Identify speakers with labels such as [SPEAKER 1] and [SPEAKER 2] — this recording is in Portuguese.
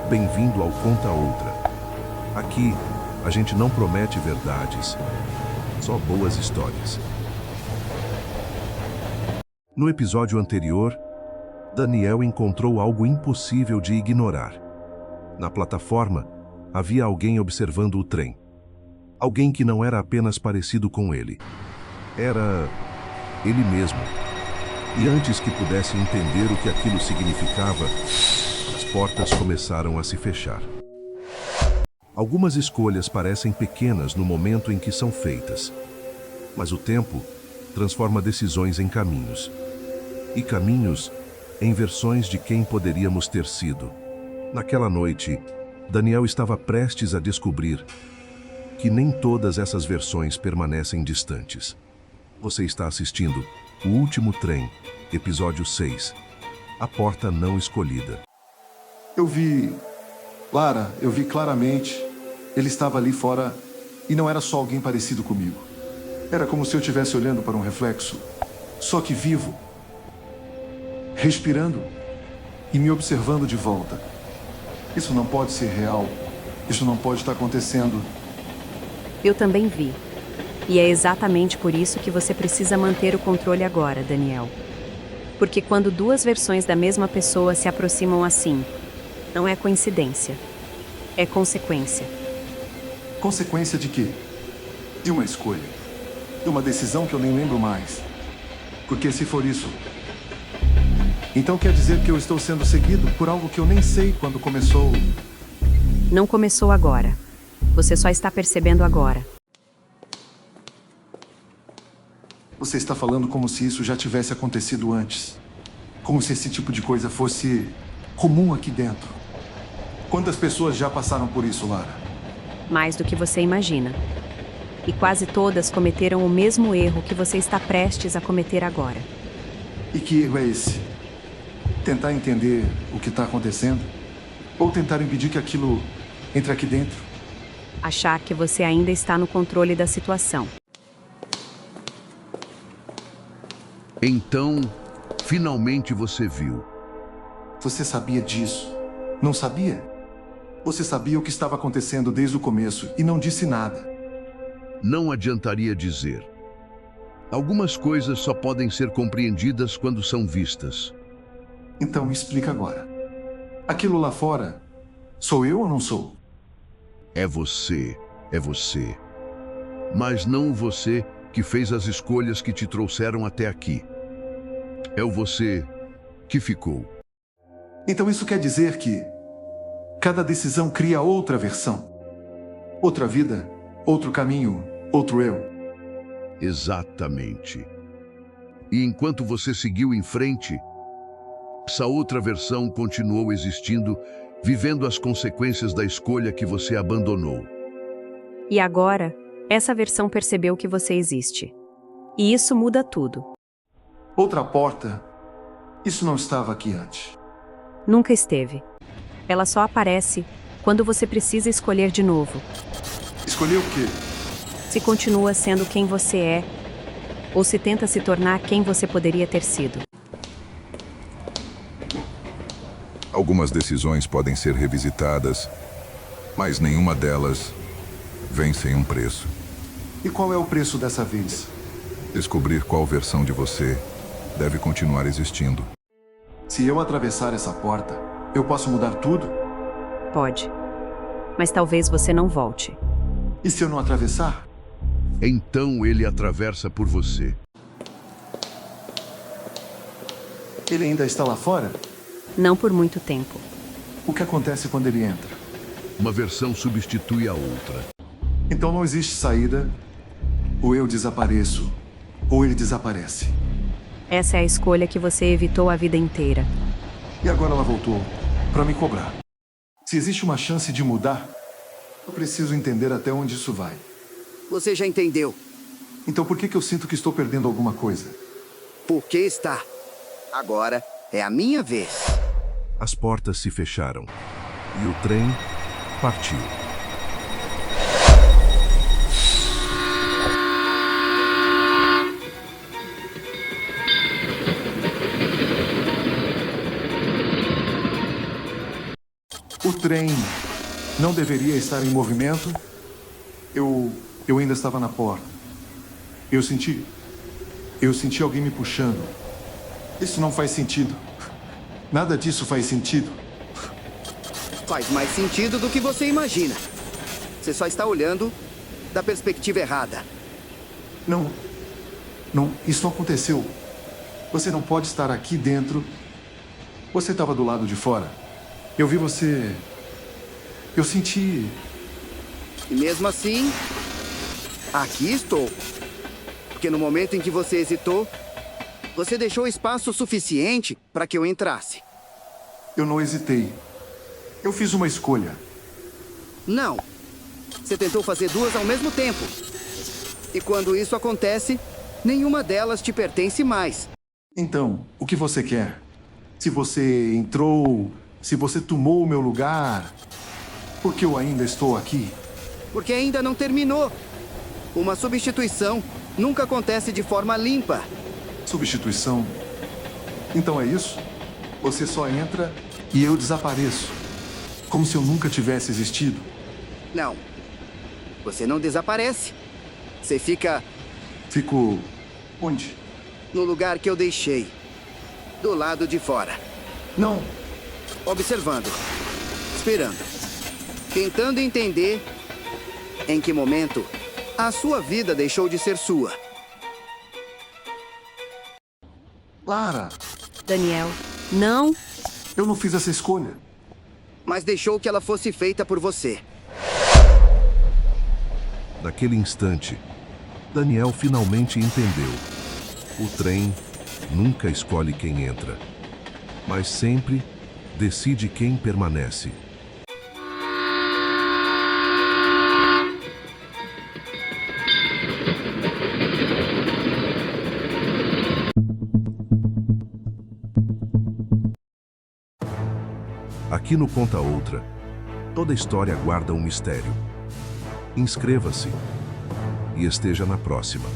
[SPEAKER 1] Bem-vindo ao Conta Outra. Aqui, a gente não promete verdades, só boas histórias. No episódio anterior, Daniel encontrou algo impossível de ignorar. Na plataforma, havia alguém observando o trem. Alguém que não era apenas parecido com ele. Era ele mesmo. E antes que pudesse entender o que aquilo significava, as portas começaram a se fechar. Algumas escolhas parecem pequenas no momento em que são feitas, mas o tempo transforma decisões em caminhos. E caminhos em versões de quem poderíamos ter sido. Naquela noite, Daniel estava prestes a descobrir que nem todas essas versões permanecem distantes. Você está assistindo O Último Trem, episódio 6, A Porta Não Escolhida.
[SPEAKER 2] Eu vi claramente. Ele estava ali fora e não era só alguém parecido comigo. Era como se eu estivesse olhando para um reflexo, só que vivo, respirando e me observando de volta. Isso não pode ser real. Isso não pode estar acontecendo.
[SPEAKER 3] Eu também vi. E é exatamente por isso que você precisa manter o controle agora, Daniel. Porque quando duas versões da mesma pessoa se aproximam assim, não é coincidência. É consequência.
[SPEAKER 2] Consequência de quê? De uma escolha. De uma decisão que eu nem lembro mais. Porque se for isso, então quer dizer que eu estou sendo seguido por algo que eu nem sei quando começou.
[SPEAKER 3] Não começou agora. Você só está percebendo agora.
[SPEAKER 2] Você está falando como se isso já tivesse acontecido antes. Como se esse tipo de coisa fosse comum aqui dentro. Quantas pessoas já passaram por isso, Lara?
[SPEAKER 3] Mais do que você imagina. E quase todas cometeram o mesmo erro que você está prestes a cometer agora.
[SPEAKER 2] E que erro é esse? Tentar entender o que está acontecendo? Ou tentar impedir que aquilo entre aqui dentro?
[SPEAKER 3] Achar que você ainda está no controle da situação.
[SPEAKER 4] Então, finalmente você viu.
[SPEAKER 2] Você sabia disso? Não sabia? Você sabia o que estava acontecendo desde o começo e não disse nada.
[SPEAKER 4] Não adiantaria dizer. Algumas coisas só podem ser compreendidas quando são vistas.
[SPEAKER 2] Então me explica agora. Aquilo lá fora, sou eu ou não sou?
[SPEAKER 4] É você. Mas não o você que fez as escolhas que te trouxeram até aqui. É o você que ficou.
[SPEAKER 2] Então isso quer dizer que cada decisão cria outra versão. Outra vida, outro caminho, outro eu.
[SPEAKER 4] Exatamente. E enquanto você seguiu em frente, essa outra versão continuou existindo, vivendo as consequências da escolha que você abandonou.
[SPEAKER 3] E agora, essa versão percebeu que você existe. E isso muda tudo.
[SPEAKER 2] Outra porta. Isso não estava aqui antes.
[SPEAKER 3] Nunca esteve. Ela só aparece quando você precisa escolher de novo.
[SPEAKER 2] Escolher o quê?
[SPEAKER 3] Se continua sendo quem você é, ou se tenta se tornar quem você poderia ter sido.
[SPEAKER 1] Algumas decisões podem ser revisitadas, mas nenhuma delas vem sem um preço.
[SPEAKER 2] E qual é o preço dessa vez?
[SPEAKER 1] Descobrir qual versão de você deve continuar existindo.
[SPEAKER 2] Se eu atravessar essa porta, eu posso mudar tudo?
[SPEAKER 3] Pode. Mas talvez você não volte.
[SPEAKER 2] E se eu não atravessar?
[SPEAKER 4] Então ele atravessa por você.
[SPEAKER 2] Ele ainda está lá fora?
[SPEAKER 3] Não por muito tempo.
[SPEAKER 2] O que acontece quando ele entra?
[SPEAKER 4] Uma versão substitui a outra.
[SPEAKER 2] Então não existe saída. Ou eu desapareço, ou ele desaparece.
[SPEAKER 3] Essa é a escolha que você evitou a vida inteira.
[SPEAKER 2] E agora ela voltou para me cobrar. Se existe uma chance de mudar, eu preciso entender até onde isso vai.
[SPEAKER 5] Você já entendeu.
[SPEAKER 2] Então por que eu sinto que estou perdendo alguma coisa?
[SPEAKER 5] Por que está? Agora é a minha vez.
[SPEAKER 1] As portas se fecharam e o trem partiu.
[SPEAKER 2] O trem não deveria estar em movimento. Eu ainda estava na porta. Eu senti alguém me puxando. Isso não faz sentido. Nada disso faz sentido.
[SPEAKER 5] Faz mais sentido do que você imagina. Você só está olhando da perspectiva errada.
[SPEAKER 2] Não, isso não aconteceu. Você não pode estar aqui dentro. Você estava do lado de fora. Eu vi você. Eu senti.
[SPEAKER 5] E mesmo assim, aqui estou. Porque no momento em que você hesitou, você deixou espaço suficiente para que eu entrasse.
[SPEAKER 2] Eu não hesitei. Eu fiz uma escolha.
[SPEAKER 5] Não. Você tentou fazer duas ao mesmo tempo. E quando isso acontece, nenhuma delas te pertence mais.
[SPEAKER 2] Então, o que você quer? Se você entrou, se você tomou o meu lugar, porque eu ainda estou aqui?
[SPEAKER 5] Porque ainda não terminou. Uma substituição nunca acontece de forma limpa.
[SPEAKER 2] Substituição? Então é isso? Você só entra e eu desapareço. Como se eu nunca tivesse existido.
[SPEAKER 5] Não. Você não desaparece. Você fica
[SPEAKER 2] Fico... onde?
[SPEAKER 5] no lugar que eu deixei. Do lado de fora.
[SPEAKER 2] Não.
[SPEAKER 5] Observando. Esperando. Tentando entender em que momento a sua vida deixou de ser sua.
[SPEAKER 2] Lara,
[SPEAKER 3] Daniel, não.
[SPEAKER 2] eu não fiz essa escolha.
[SPEAKER 5] Mas deixou que ela fosse feita por você.
[SPEAKER 1] Naquele instante, Daniel finalmente entendeu. O trem nunca escolhe quem entra, mas sempre decide quem permanece. Aqui no Conta Outra, toda história guarda um mistério. Inscreva-se e esteja na próxima.